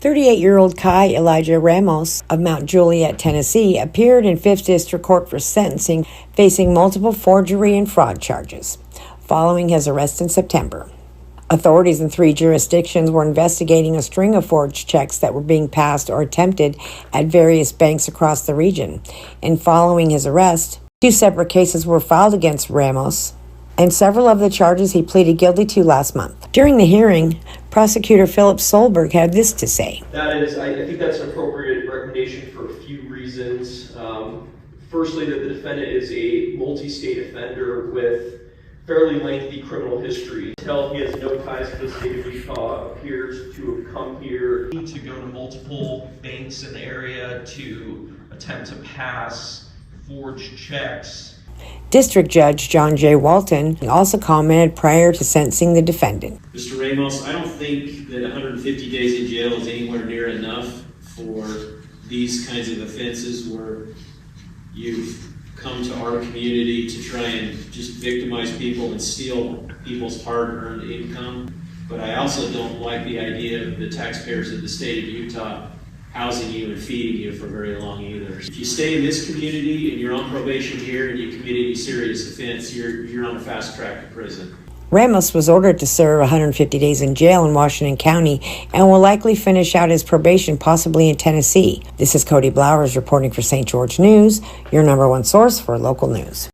38-year-old Kai Elijah Ramos of Mount Juliet, Tennessee, appeared in 5th District Court for sentencing, facing multiple forgery and fraud charges, following his arrest in September. Authorities in 3 jurisdictions were investigating a string of forged checks that were being passed or attempted at various banks across the region. And following his arrest, 2 separate cases were filed against Ramos, and several of the charges he pleaded guilty to last month. During the hearing, prosecutor Philip Solberg had this to say. I think that's an appropriate recommendation for a few reasons. Firstly, that the defendant is a multi-state offender with fairly lengthy criminal history. Until he has no ties to the state of Utah, appears to have come here to go to multiple banks in the area to attempt to pass forged checks. District Judge John J. Walton also commented prior to sentencing the defendant. Mr. Ramos, I don't think that 150 days in jail is anywhere near enough for these kinds of offenses where you've come to our community to try and just victimize people and steal people's hard-earned income. But I also don't like the idea of the taxpayers of the state of Utah housing you and feeding you for very long either. If you stay in this community and you're on probation here and you commit any serious offense, you're on a fast track to prison. Ramos was ordered to serve 150 days in jail in Washington County and will likely finish out his probation, possibly in Tennessee. This is Cody Blowers reporting for St. George News, your #1 source for local news.